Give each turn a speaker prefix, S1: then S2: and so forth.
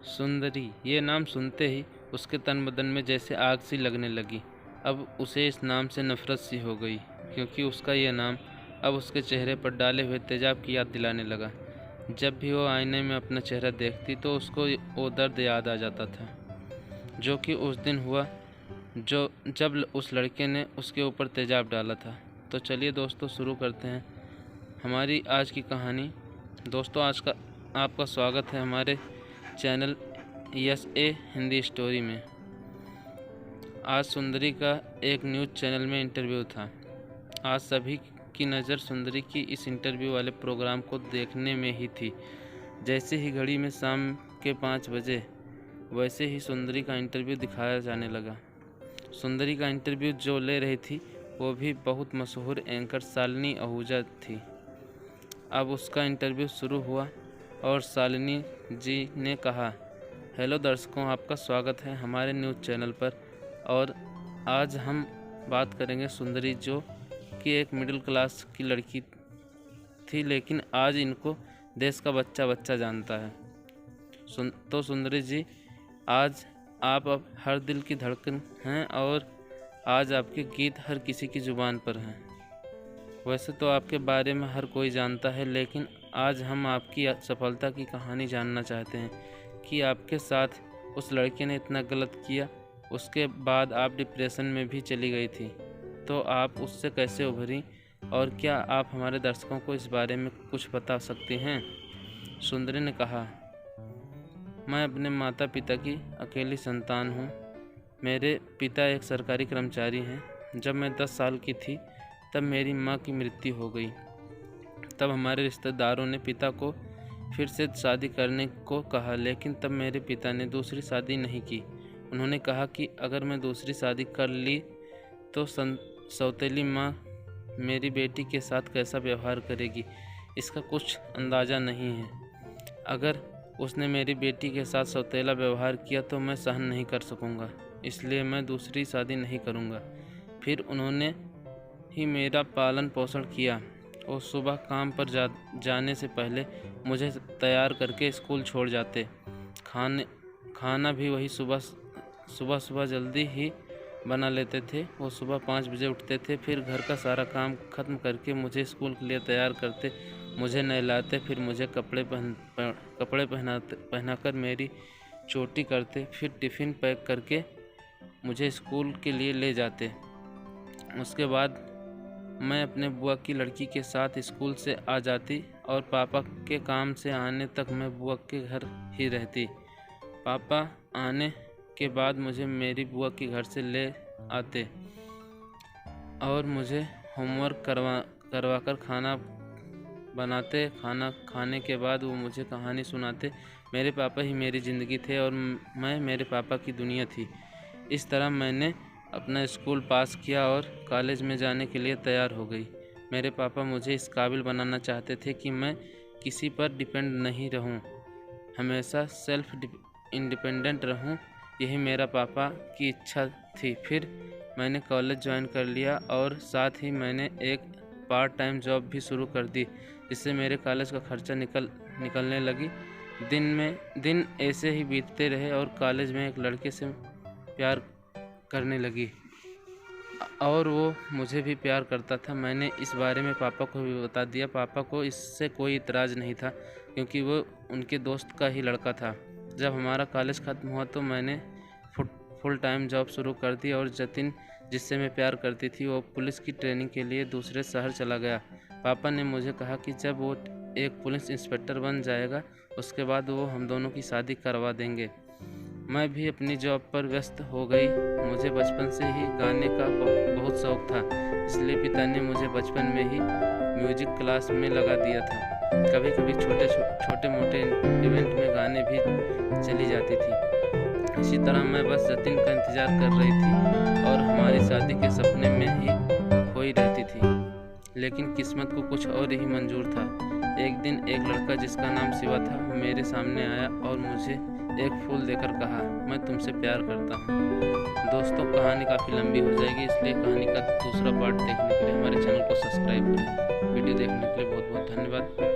S1: सुंदरी ये नाम सुनते ही उसके तन बदन में जैसे आग सी लगने लगी। अब उसे इस नाम से नफरत सी हो गई, क्योंकि उसका यह नाम अब उसके चेहरे पर डाले हुए तेजाब की याद दिलाने लगा। जब भी वो आईने में अपना चेहरा देखती तो उसको वो दर्द याद आ जाता था जो कि उस दिन हुआ, जब उस लड़के ने उसके ऊपर तेजाब डाला था। तो चलिए दोस्तों, शुरू करते हैं हमारी आज की कहानी। दोस्तों, आज का आपका स्वागत है हमारे चैनल SA हिंदी स्टोरी में। आज सुंदरी का एक न्यूज़ चैनल में इंटरव्यू था। आज सभी की नज़र सुंदरी की इस इंटरव्यू वाले प्रोग्राम को देखने में ही थी। जैसे ही घड़ी में शाम के 5 बजे, वैसे ही सुंदरी का इंटरव्यू दिखाया जाने लगा। सुंदरी का इंटरव्यू जो ले रही थी वो भी बहुत मशहूर एंकर शालिनी आहूजा थी। अब उसका इंटरव्यू शुरू हुआ और शालिनी जी ने कहा, हेलो दर्शकों, आपका स्वागत है हमारे न्यूज़ चैनल पर। और आज हम बात करेंगे सुंदरी, जो कि एक मिडिल क्लास की लड़की थी, लेकिन आज इनको देश का बच्चा बच्चा जानता है। तो सुंदरी जी, आज आप अब हर दिल की धड़कन हैं और आज आपके गीत हर किसी की ज़ुबान पर हैं। वैसे तो आपके बारे में हर कोई जानता है, लेकिन आज हम आपकी सफलता की कहानी जानना चाहते हैं कि आपके साथ उस लड़के ने इतना गलत किया, उसके बाद आप डिप्रेशन में भी चली गई थी, तो आप उससे कैसे उभरी और क्या आप हमारे दर्शकों को इस बारे में कुछ बता सकती हैं? सुंदरी ने कहा, मैं अपने माता पिता की अकेली संतान हूँ। मेरे पिता एक सरकारी कर्मचारी हैं। जब मैं 10 साल की थी तब मेरी माँ की मृत्यु हो गई। तब हमारे रिश्तेदारों ने पिता को फिर से शादी करने को कहा, लेकिन तब मेरे पिता ने दूसरी शादी नहीं की। उन्होंने कहा कि अगर मैं दूसरी शादी कर ली तो सौतेली माँ मेरी बेटी के साथ कैसा व्यवहार करेगी, इसका कुछ अंदाज़ा नहीं है। अगर उसने मेरी बेटी के साथ सौतेला व्यवहार किया तो मैं सहन नहीं कर सकूँगा, इसलिए मैं दूसरी शादी नहीं करूँगा। फिर उन्होंने ही मेरा पालन पोषण किया और सुबह काम पर जाने से पहले मुझे तैयार करके स्कूल छोड़ जाते। खाना भी वही सुबह जल्दी ही बना लेते थे। वो सुबह 5 बजे उठते थे, फिर घर का सारा काम ख़त्म करके मुझे स्कूल के लिए तैयार करते, मुझे नहलाते, फिर मुझे कपड़े पहनाकर मेरी चोटी करते, फिर टिफ़िन पैक करके मुझे स्कूल के लिए ले जाते। उसके बाद मैं अपने बुआ की लड़की के साथ स्कूल से आ जाती और पापा के काम से आने तक मैं बुआ के घर ही रहती। पापा आने के बाद मुझे मेरी बुआ के घर से ले आते और मुझे होमवर्क करवा कर खाना बनाते। खाना खाने के बाद वो मुझे कहानी सुनाते। मेरे पापा ही मेरी ज़िंदगी थे और मैं मेरे पापा की दुनिया थी। इस तरह मैंने अपना स्कूल पास किया और कॉलेज में जाने के लिए तैयार हो गई। मेरे पापा मुझे इस काबिल बनाना चाहते थे कि मैं किसी पर डिपेंड नहीं रहूं, हमेशा सेल्फ इंडिपेंडेंट रहूं। यही मेरा पापा की इच्छा थी। फिर मैंने कॉलेज ज्वाइन कर लिया और साथ ही मैंने एक पार्ट टाइम जॉब भी शुरू कर दी, जिससे मेरे कॉलेज का खर्चा निकलने लगी। दिन ऐसे ही बीतते रहे और कॉलेज में एक लड़के से प्यार करने लगी और वो मुझे भी प्यार करता था। मैंने इस बारे में पापा को भी बता दिया। पापा को इससे कोई इतराज़ नहीं था, क्योंकि वो उनके दोस्त का ही लड़का था। जब हमारा कॉलेज ख़त्म हुआ तो मैंने फुल टाइम जॉब शुरू कर दी और जतिन, जिससे मैं प्यार करती थी, वो पुलिस की ट्रेनिंग के लिए दूसरे शहर चला गया। पापा ने मुझे कहा कि जब वो एक पुलिस इंस्पेक्टर बन जाएगा उसके बाद वो हम दोनों की शादी करवा देंगे। मैं भी अपनी जॉब पर व्यस्त हो गई। मुझे बचपन से ही गाने का बहुत शौक़ था, इसलिए पिता ने मुझे बचपन में ही म्यूज़िक क्लास में लगा दिया था। कभी कभी छोटे मोटे इवेंट में गाने भी चली जाती थी। इसी तरह मैं बस जतिन का इंतज़ार कर रही थी और हमारी शादी के सपने में ही खोई रहती थी। लेकिन किस्मत को कुछ और ही मंजूर था। एक दिन एक लड़का जिसका नाम शिवा था, वो मेरे सामने आया और मुझे एक फूल देकर कहा, मैं तुमसे प्यार करता हूँ। दोस्तों, कहानी काफ़ी लंबी हो जाएगी, इसलिए कहानी का दूसरा पार्ट देखने के लिए हमारे चैनल को सब्सक्राइब करें। वीडियो देखने के लिए बहुत बहुत धन्यवाद।